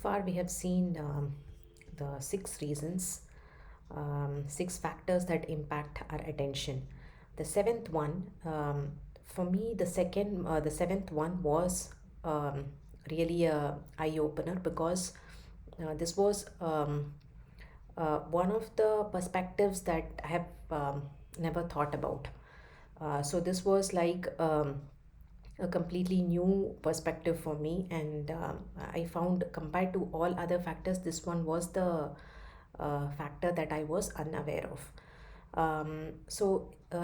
far we have seen the six reasons, six factors that impact our attention. The seventh one, for me, the seventh one was um, really a eye opener because this was one of the perspectives that I have never thought about. So this was like a completely new perspective for me, and I found compared to all other factors, this one was the factor that I was unaware of.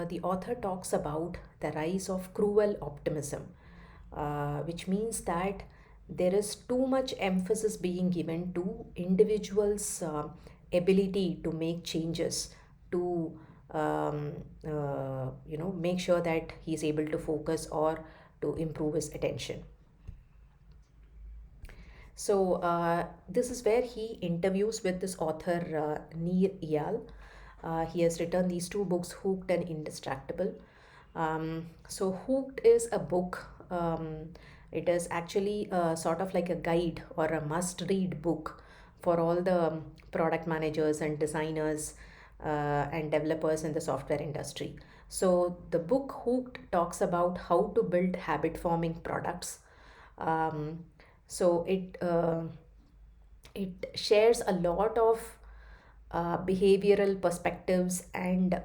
The author talks about the rise of cruel optimism, which means that there is too much emphasis being given to individuals' ability to make changes, to make sure that he's able to focus or to improve his attention. This is where he interviews with this author, Neer Eyal. He has written these two books, Hooked and Indistractable. Hooked is a book. It is actually sort of like a guide or a must read book for all the product managers and designers and developers in the software industry. So, the book Hooked talks about how to build habit forming products. Um, so it shares a lot of behavioral perspectives and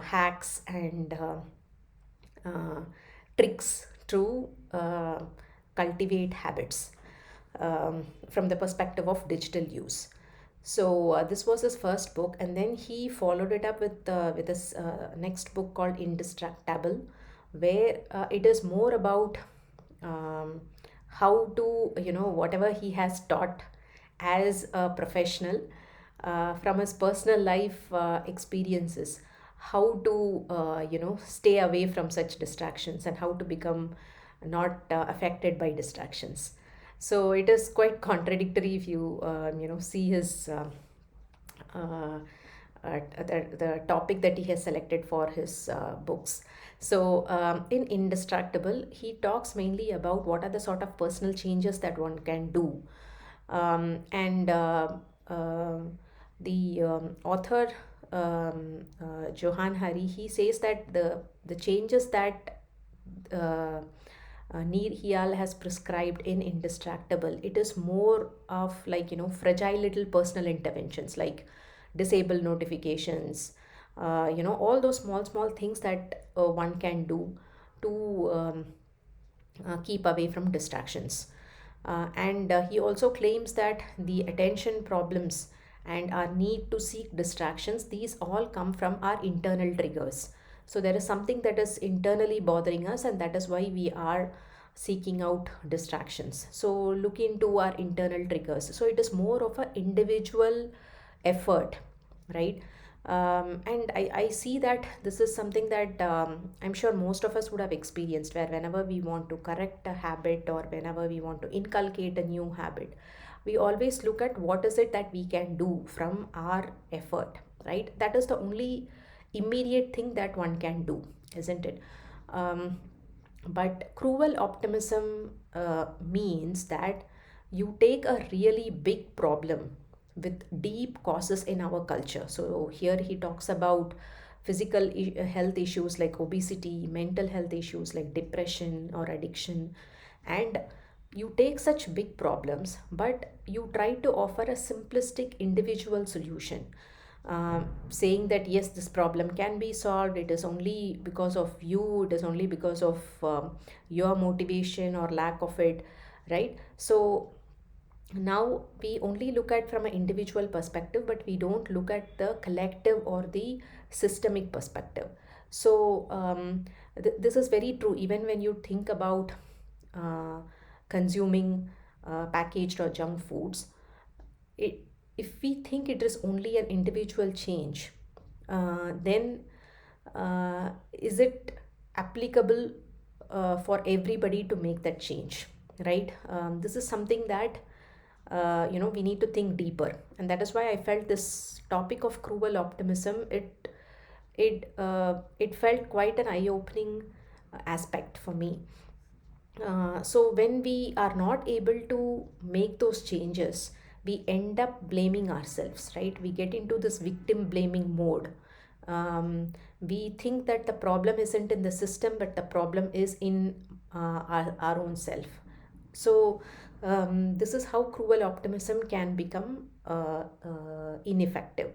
hacks and uh, tricks to cultivate habits from the perspective of digital use. This was his first book, and then he followed it up with his next book called Indistractable, where it is more about um, how to, whatever he has taught as a professional, from his personal life experiences, how to stay away from such distractions and how to become not affected by distractions. So it is quite contradictory if you see his the topic that he has selected for his books. In Indistractable, he talks mainly about what are the sort of personal changes that one can do. And The author, Johann, he says that the changes that Neer Hial has prescribed in Indistractable, it is more of like, fragile little personal interventions like disable notifications, all those small things that one can do to keep away from distractions. And He also claims that the attention problems and our need to seek distractions, these all come from our internal triggers. So there is something that is internally bothering us, and that is why we are seeking out distractions. So look into our internal triggers. So it is more of an individual effort, right? And I see that this is something that I'm sure most of us would have experienced, where whenever we want to correct a habit or whenever we want to inculcate a new habit, we always look at what is it that we can do from our effort, right? That is the only immediate thing that one can do, isn't it? Um, but cruel optimism means that you take a really big problem with deep causes in our culture. So here he talks about health issues like obesity, mental health issues like depression or addiction, and you take such big problems, but you try to offer a simplistic individual solution, saying that yes, this problem can be solved. It is only because of you. It is only because of your motivation or lack of it, right? So now we only look at from an individual perspective, but we don't look at the collective or the systemic perspective. This is very true even when you think about uh, consuming packaged or junk foods. it, if we think it is only an individual change, then is it applicable for everybody to make that change, right? This is something that we need to think deeper, and that is why I felt this topic of cruel optimism, it felt quite an eye-opening aspect for me. So when we are not able to make those changes, we end up blaming ourselves, right? We get into this victim blaming mode. We think that the problem isn't in the system, but the problem is in our own self. So this is how cruel optimism can become ineffective,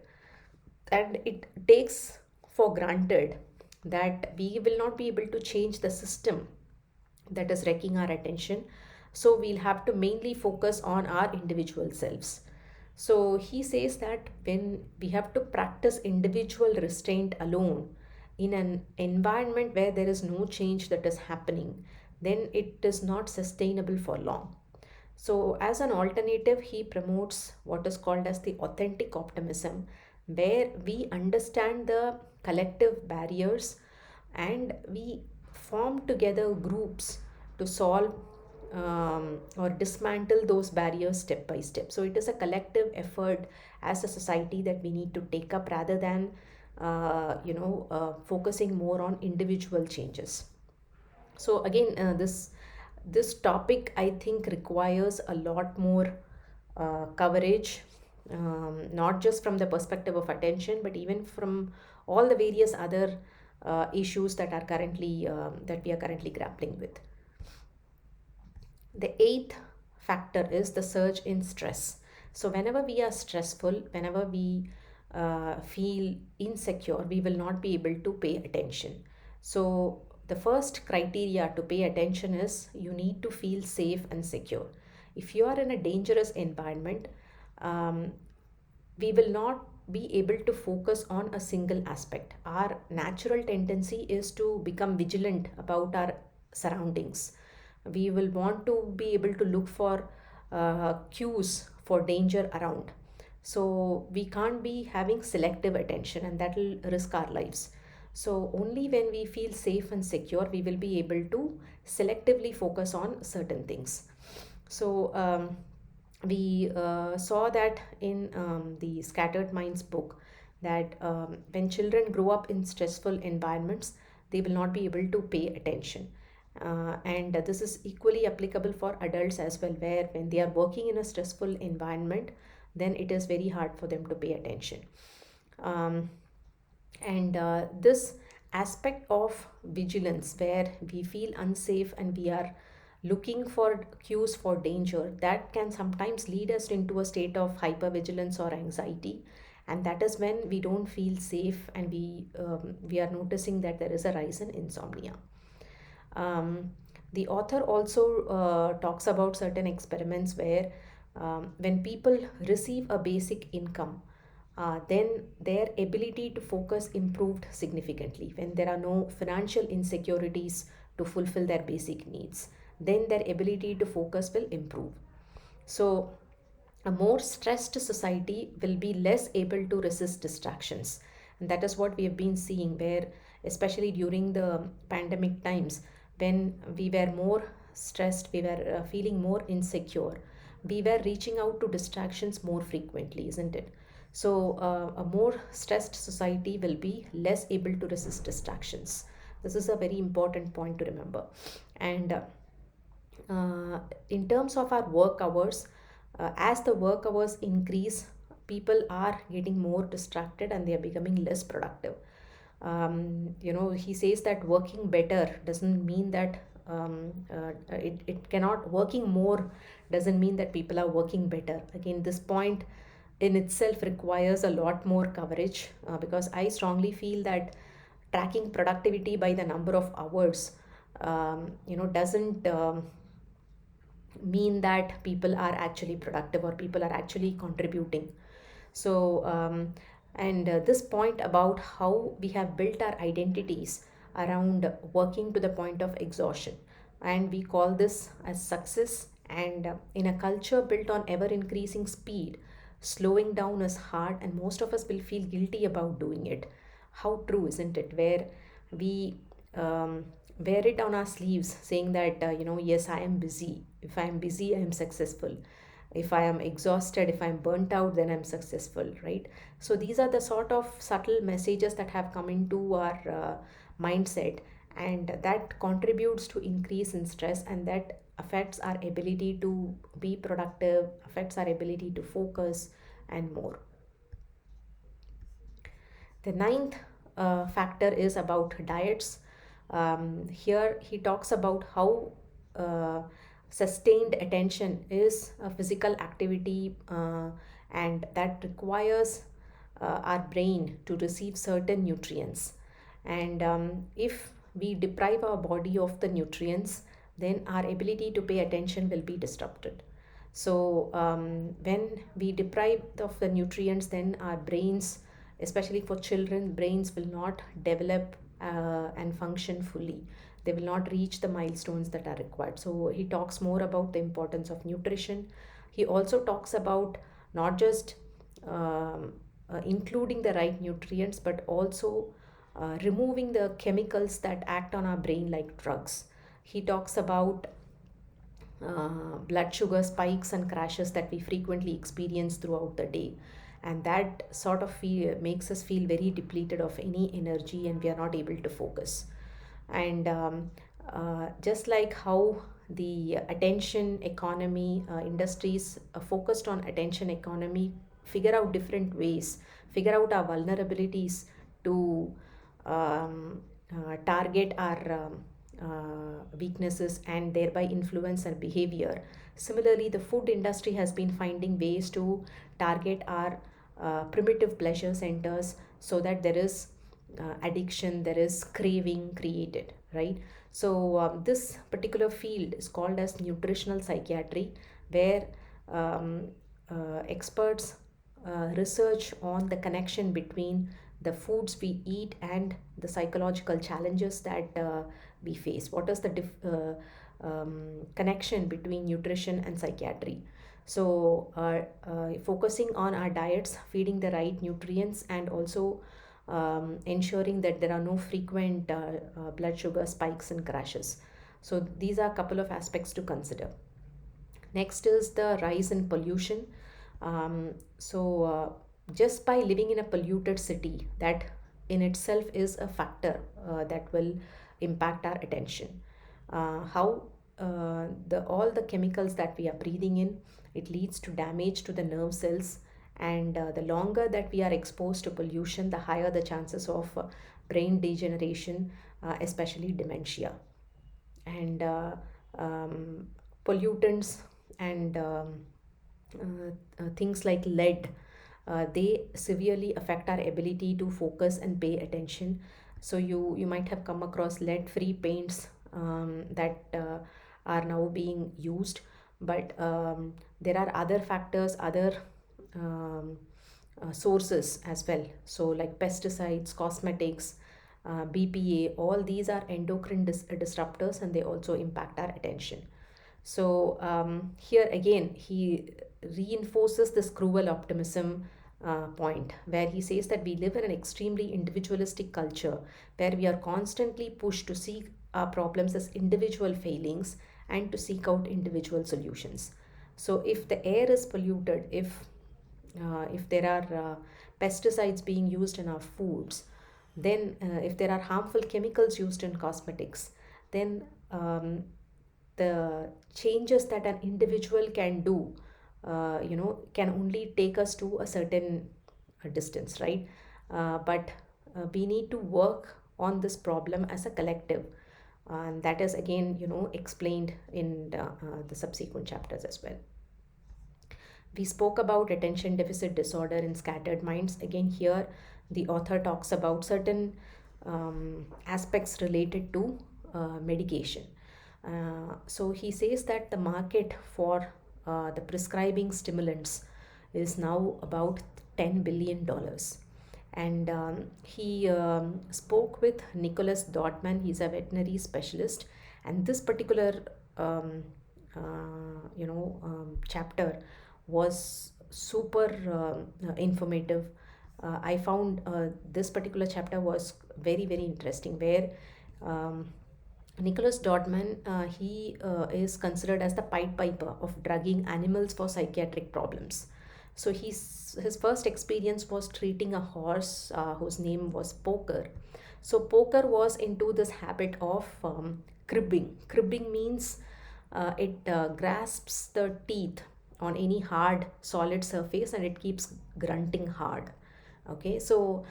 and it takes for granted that we will not be able to change the system that is wrecking our attention. So we'll have to mainly focus on our individual selves. So he says that when we have to practice individual restraint alone in an environment where there is no change that is happening, then it is not sustainable for long. So, as an alternative, he promotes what is called as the authentic optimism, where we understand the collective barriers and we form together groups to solve or dismantle those barriers step by step. So, it is a collective effort as a society that we need to take up rather than focusing more on individual changes. So again, this topic I think requires a lot more coverage, not just from the perspective of attention, but even from all the various other issues that are currently that we are currently grappling with. The eighth factor is the surge in stress. So, whenever we are stressful, whenever we feel insecure, we will not be able to pay attention. So, the first criteria to pay attention is you need to feel safe and secure. If you are in a dangerous environment, um, we will not be able to focus on a single aspect. Our natural tendency is to become vigilant about our surroundings. We will want to be able to look for cues for danger around. So we can't be having selective attention, and that will risk our lives. So only when we feel safe and secure, we will be able to selectively focus on certain things. So we saw that in the Scattered Minds book, that when children grow up in stressful environments, they will not be able to pay attention. And this is equally applicable for adults as well, where when they are working in a stressful environment, then it is very hard for them to pay attention. Um, and this aspect of vigilance, where we feel unsafe and we are looking for cues for danger, that can sometimes lead us into a state of hypervigilance or anxiety. And that is when we don't feel safe, and we are noticing that there is a rise in insomnia. um, the author also talks about certain experiments where when people receive a basic income, then their ability to focus improved significantly. When there are no financial insecurities to fulfill their basic needs, then their ability to focus will improve. So a more stressed society will be less able to resist distractions. And that is what we have been seeing, where, especially during the pandemic times, when we were more stressed, we were feeling more insecure, we were reaching out to distractions more frequently, isn't it? So, a more stressed society will be less able to resist distractions. This is a very important point to remember. And uh, in terms of our work hours, as the work hours increase, people are getting more distracted and they are becoming less productive. He says that working better doesn't mean that it cannot, working more doesn't mean that people are working better. Again, this point in itself requires a lot more coverage, because I strongly feel that tracking productivity by the number of hours doesn't mean that people are actually productive or people are actually contributing. So and this point about how we have built our identities around working to the point of exhaustion, and we call this as success. And in a culture built on ever increasing speed, slowing down is hard, and most of us will feel guilty about doing it. How true, isn't it? Where we wear it on our sleeves, saying that, yes, I am busy. If I am busy, I am successful. If I am exhausted, if I'm burnt out, then I'm successful, right? So these are the sort of subtle messages that have come into our mindset. and that contributes to increase in stress, and that affects our ability to be productive, affects our ability to focus, and more. The ninth factor is about diets. Here he talks about how uh, sustained attention is a physical activity, and that requires our brain to receive certain nutrients. And if we deprive our body of the nutrients, then our ability to pay attention will be disrupted. So, when we deprive of the nutrients, then our brains, especially for children, brains will not develop and function fully. They will not reach the milestones that are required. So he talks more about the importance of nutrition. He also talks about not just um, including the right nutrients, but also removing the chemicals that act on our brain like drugs. He talks about blood sugar spikes and crashes that we frequently experience throughout the day, and that sort of makes us feel very depleted of any energy, and we are not able to focus. And just like how the attention economy industries focused on attention economy figure out different ways, figure out our vulnerabilities to um, target our weaknesses and thereby influence our behavior. Similarly, the food industry has been finding ways to target our primitive pleasure centers so that there is addiction, there is craving created, right? So, this particular field is called as nutritional psychiatry, where um, experts research on the connection between the foods we eat and the psychological challenges that we face. What is the connection between nutrition and psychiatry? So, focusing on our diets, feeding the right nutrients, and also ensuring that there are no frequent blood sugar spikes and crashes. So, these are a couple of aspects to consider. Next is the rise in pollution. Just by living in a polluted city, that in itself is a factor that will impact our attention. How the all the chemicals that we are breathing in, it leads to damage to the nerve cells, and the longer that we are exposed to pollution, the higher the chances of brain degeneration, especially dementia. And um, pollutants and things like lead, they severely affect our ability to focus and pay attention. So you might have come across lead free paints that are now being used, but there are other factors, other um, sources as well. So, like pesticides, cosmetics, BPA, all these are endocrine disruptors, and they also impact our attention. So, here again, he reinforces this cruel optimism point, where he says that we live in an extremely individualistic culture where we are constantly pushed to see our problems as individual failings and to seek out individual solutions. So, if the air is polluted, if there are pesticides being used in our foods, then if there are harmful chemicals used in cosmetics, then the changes that an individual can do, can only take us to a certain distance, right? But we need to work on this problem as a collective, and that is again, explained in the subsequent chapters as well. We spoke about attention deficit disorder in scattered minds. Again, here the author talks about certain aspects related to medication. So he says that the market for the prescribing stimulants is now about $10 billion. And he spoke with Nicholas Dodman. He's a veterinary specialist, and this particular chapter was super informative. I found this particular chapter was very, very interesting, where um, Nicholas Dodman, he is considered as the Pied Piper of drugging animals for psychiatric problems, So his first experience was treating a horse whose name was Poker. So Poker was into this habit of cribbing. Cribbing means it grasps the teeth on any hard solid surface and it keeps grunting hard. Okay, so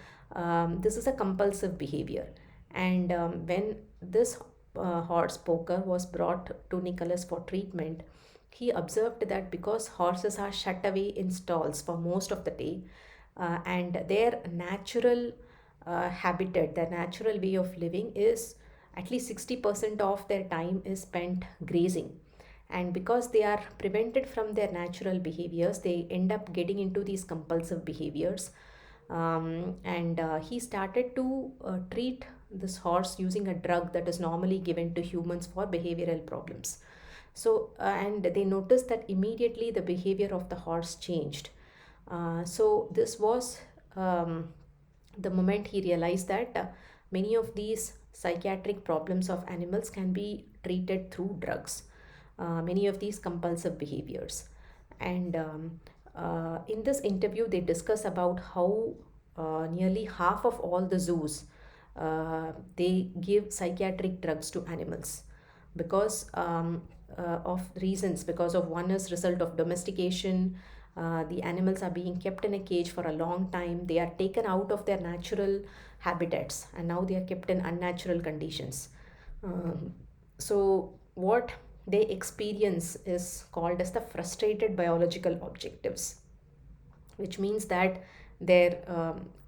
this is a compulsive behavior. And when this horse Poker was brought to Nicholas for treatment, he observed that because horses are shut away in stalls for most of the day, and their natural habitat, their natural way of living is at least 60% of their time is spent grazing. And because they are prevented from their natural behaviors, they end up getting into these compulsive behaviors. And he started to treat this horse using a drug that is normally given to humans for behavioral problems. So, and they noticed that immediately the behavior of the horse changed. So, this was um, the moment he realized that many of these psychiatric problems of animals can be treated through drugs, many of these compulsive behaviors. And in this interview, they discuss about how nearly half of all the zoos they give psychiatric drugs to animals because of reasons. Because of one is result of domestication. The animals are being kept in a cage for a long time. They are taken out of their natural habitats and now they are kept in unnatural conditions. um, so what they experience is called as the frustrated biological objectives, which means that their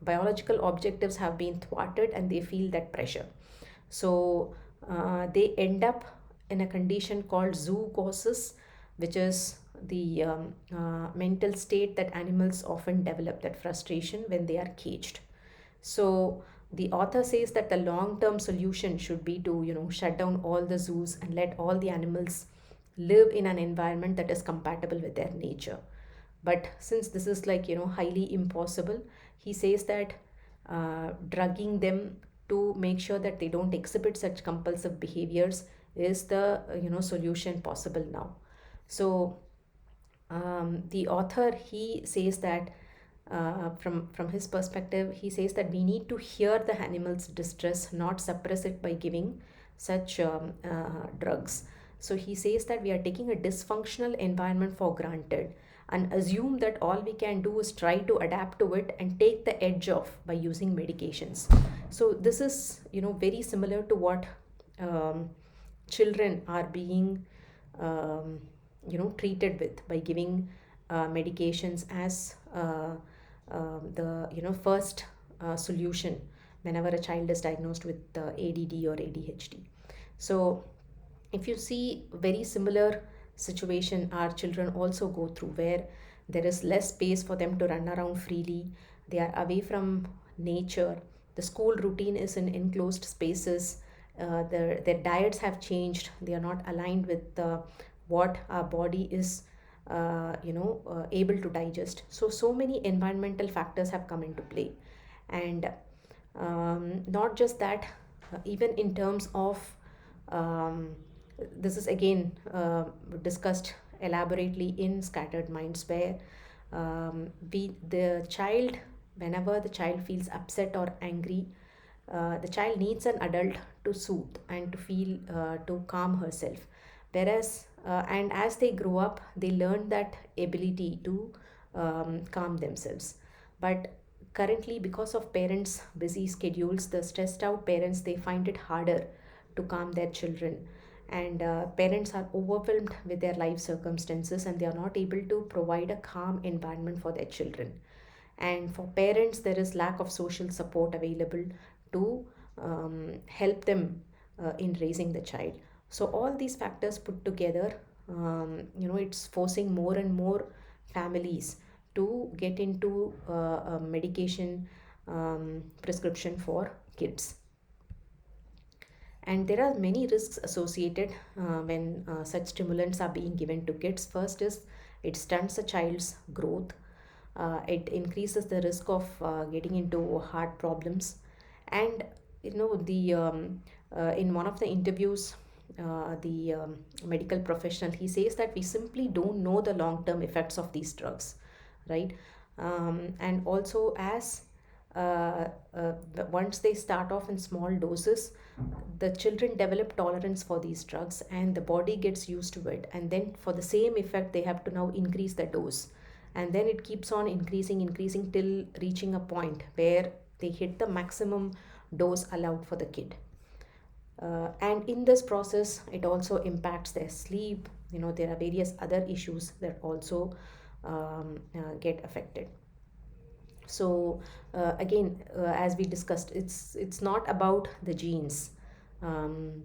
biological objectives have been thwarted and they feel that pressure. So they end up in a condition called zoocosis, which is the mental state that animals often develop, that frustration when they are caged. So the author says that the long term solution should be to, shut down all the zoos and let all the animals live in an environment that is compatible with their nature. But since this is like, highly impossible, he says that drugging them to make sure that they don't exhibit such compulsive behaviors is the, solution possible now. So the author, he says that from his perspective, he says that we need to hear the animal's distress, not suppress it by giving such drugs. So he says that we are taking a dysfunctional environment for granted and assume that all we can do is try to adapt to it and take the edge off by using medications. So this is, very similar to what um, children are being um, treated with by giving medications as the, first solution whenever a child is diagnosed with ADD or ADHD. So if you see very similar situation our children also go through, where there is less space for them to run around freely, they are away from nature, the school routine is in enclosed spaces, their diets have changed, they are not aligned with what our body is able to digest. So many environmental factors have come into play. And not just that, even in terms of um, this is again discussed elaborately in Scattered Minds, where the child, whenever the child feels upset or angry, the child needs an adult to soothe and to feel to calm herself. Whereas and as they grow up, they learn that ability to calm themselves. But currently, because of parents busy schedules, the stressed out parents, they find it harder to calm their children. And parents are overwhelmed with their life circumstances and they are not able to provide a calm environment for their children. And for parents, there is lack of social support available to help them in raising the child. So all these factors put together, it's forcing more and more families to get into a medication prescription for kids. And there are many risks associated when such stimulants are being given to kids. First is it stunts a child's growth. It increases the risk of getting into heart problems. And the in one of the interviews, the medical professional, he says that we simply don't know the long term effects of these drugs. right? And also, as once they start off in small doses, the children develop tolerance for these drugs and the body gets used to it, and then for the same effect they have to now increase the dose, and then it keeps on increasing till reaching a point where they hit the maximum dose allowed for the kid. And in this process it also impacts their sleep. There are various other issues that also get affected. So again, as we discussed, it's not about the genes. um,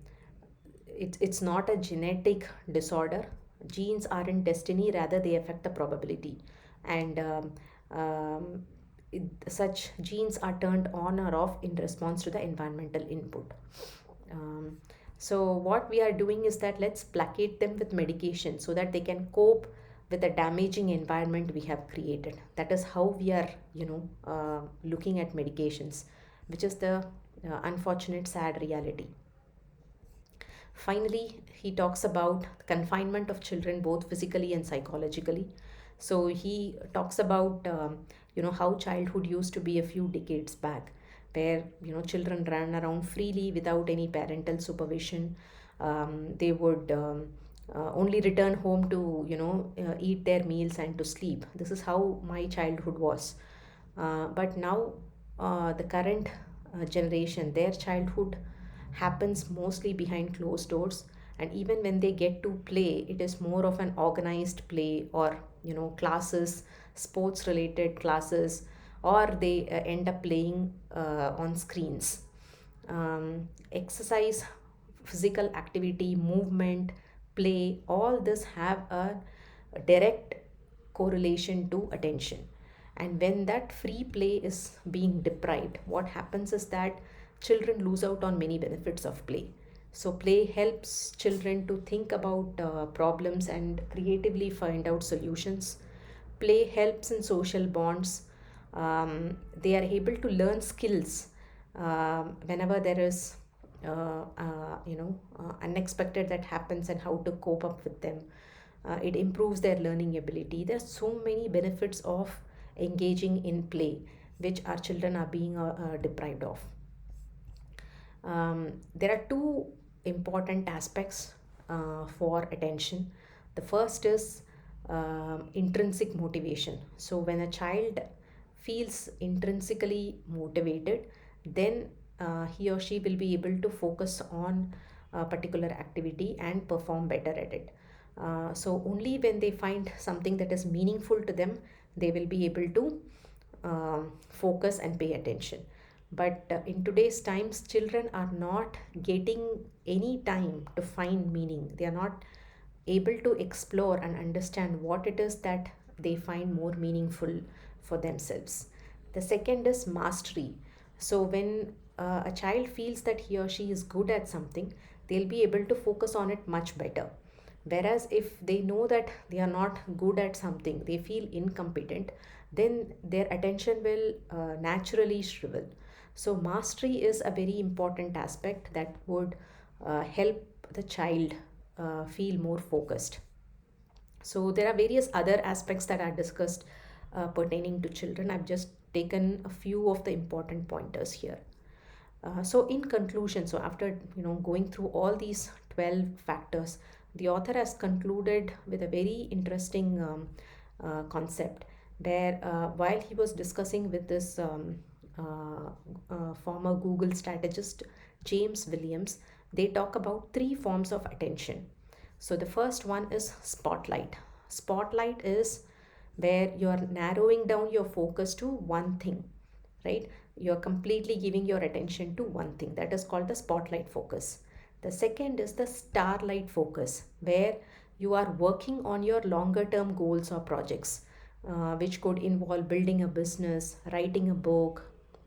it's not a genetic disorder. Genes aren't destiny, rather they affect the probability. And um, such genes are turned on or off in response to the environmental input. um, so what we are doing is that let's placate them with medication so that they can cope with the damaging environment we have created. That is how we are, looking at medications, which is the unfortunate, sad reality. Finally, he talks about confinement of children both physically and psychologically. So he talks about how childhood used to be a few decades back, where children ran around freely without any parental supervision. They would only return home to eat their meals and to sleep. This is how my childhood was. But now, the current generation, their childhood happens mostly behind closed doors, and even when they get to play, it is more of an organized play, or classes, sports related classes, or they end up playing on screens. Exercise, physical activity, movement, play, all this have a direct correlation to attention. And when that free play is being deprived, what happens is that children lose out on many benefits of play. So play helps children to think about problems and creatively find out solutions. Play helps in social bonds. They are able to learn skills whenever there is unexpected that happens, and how to cope up with them. It improves their learning ability. There are so many benefits of engaging in play, which our children are being deprived of. There are two important aspects for attention. The first is intrinsic motivation. So, when a child feels intrinsically motivated, then he or she will be able to focus on a particular activity and perform better at it. So, only when they find something that is meaningful to them, they will be able to focus and pay attention. But in today's times, children are not getting any time to find meaning. They are not able to explore and understand what it is that they find more meaningful for themselves. The second is mastery. So when a child feels that he or she is good at something, they'll be able to focus on it much better. Whereas if they know that they are not good at something, they feel incompetent, then their attention will naturally shrivel. So, mastery is a very important aspect that would help the child feel more focused. So, there are various other aspects that are discussed pertaining to children. I've just taken a few of the important pointers here. So in conclusion, so after going through all these 12 factors, the author has concluded with a very interesting concept, where while he was discussing with this former Google strategist James Williams, they talk about three forms of attention. So the first one is spotlight. Spotlight is where you are narrowing down your focus to one thing, right? You're completely giving your attention to one thing. That is called the spotlight focus. The second is the starlight focus, where you are working on your longer term goals or projects, which could involve building a business, writing a book,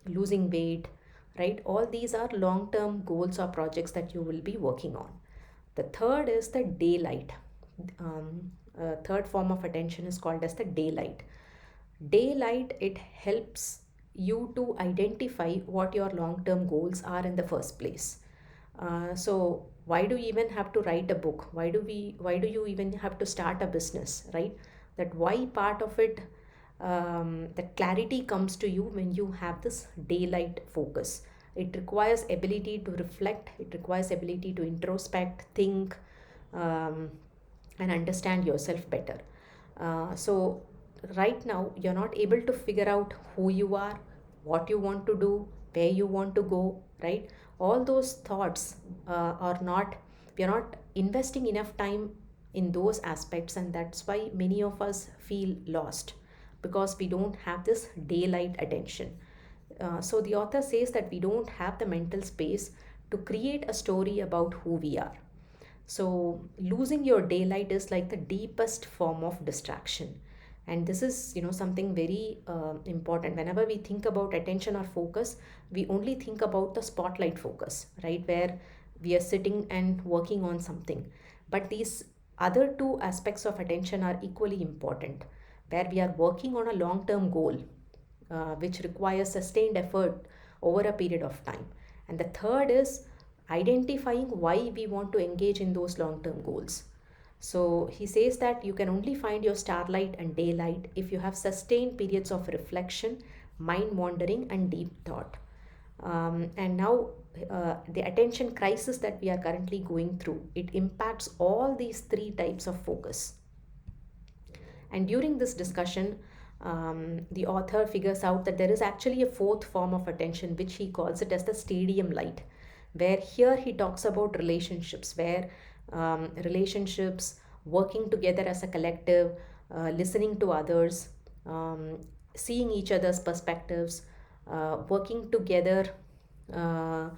losing weight, right? All these are long term goals or projects that you will be working on. The third is the daylight. Third form of attention is called as the daylight. Daylight, it helps you to identify what your long term goals are in the first place. So why do you even have to write a book? Why do you even have to start a business, right? That why part of it that clarity comes to you when you have this daylight focus. It requires ability to reflect, it requires ability to introspect, think, um, and understand yourself better. So right now you're not able to figure out who you are, what you want to do, where you want to go, right? All those thoughts are not, we are not investing enough time in those aspects, and that's why many of us feel lost, because we don't have this daylight attention. So the author says that we don't have the mental space to create a story about who we are. So losing your daylight is like the deepest form of distraction. And this is, something very important. Whenever we think about attention or focus, we only think about the spotlight focus, right? Where we are sitting and working on something. But these other two aspects of attention are equally important, where we are working on a long term goal, which requires sustained effort over a period of time. And the third is identifying why we want to engage in those long term goals. So he says that you can only find your starlight and daylight if you have sustained periods of reflection, mind wandering, and deep thought. And now, the attention crisis that we are currently going through, it impacts all these three types of focus. And during this discussion, the author figures out that there is actually a fourth form of attention, which he calls it as the stadium light, where here he talks about relationships, where relationships, working together as a collective, listening to others, um, seeing each other's perspectives, working together uh,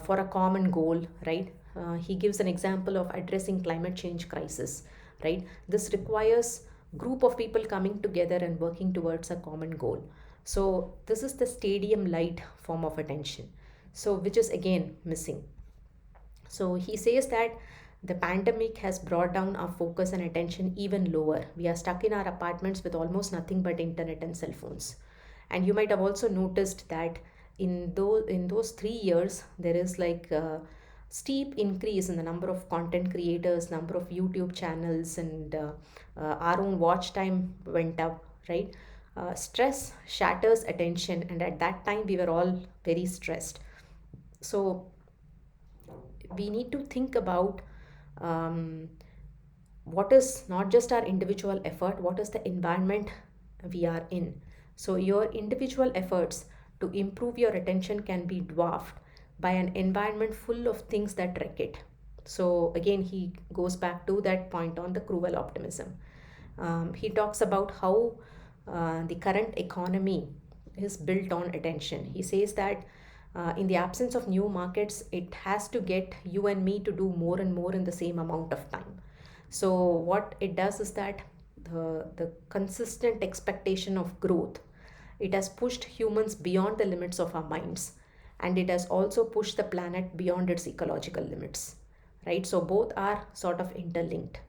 for a common goal, right? He gives an example of addressing climate change crisis, right? This requires group of people coming together and working towards a common goal. So this is the stadium light form of attention, so which is again missing. So he says that the pandemic has brought down our focus and attention even lower. We are stuck in our apartments with almost nothing but internet and cell phones. And you might have also noticed that in those 3 years there is like a steep increase in the number of content creators, number of YouTube channels, and our own watch time went up, right? Stress shatters attention, and at that time we were all very stressed. So we need to think about um, what is not just our individual effort, what is the environment we are in. So your individual efforts to improve your attention can be dwarfed by an environment full of things that wreck it. So again, he goes back to that point on the cruel optimism. He talks about how the current economy is built on attention. He says that in the absence of new markets, it has to get you and me to do more and more in the same amount of time. So what it does is that the consistent expectation of growth, it has pushed humans beyond the limits of our minds, and it has also pushed the planet beyond its ecological limits, right? So both are sort of interlinked.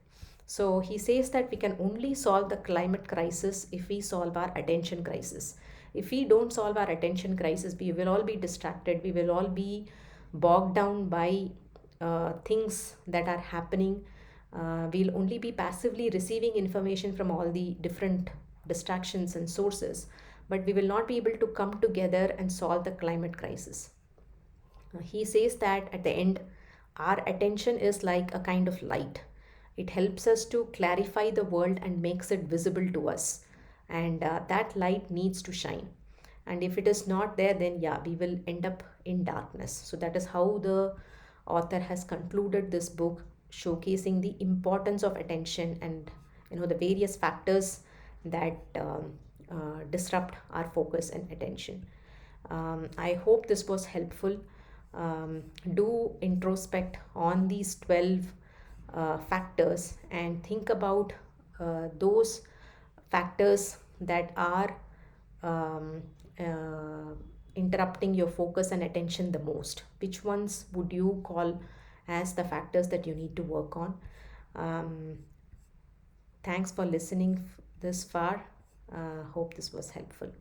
So he says that we can only solve the climate crisis if we solve our attention crisis. If we don't solve our attention crisis, we will all be distracted, we will all be bogged down by things that are happening. We'll only be passively receiving information from all the different distractions and sources, but we will not be able to come together and solve the climate crisis. He says that at the end, our attention is like a kind of light. It helps us to clarify the world and makes it visible to us. And that light needs to shine. And if it is not there, then yeah, we will end up in darkness. So that is how the author has concluded this book, showcasing the importance of attention and the various factors that disrupt our focus and attention. I hope this was helpful. Do introspect on these 12 factors and think about those factors that are um, uh, interrupting your focus and attention the most. Which ones would you call as the factors that you need to work on? Um, Thanks for listening this far. Hope this was helpful.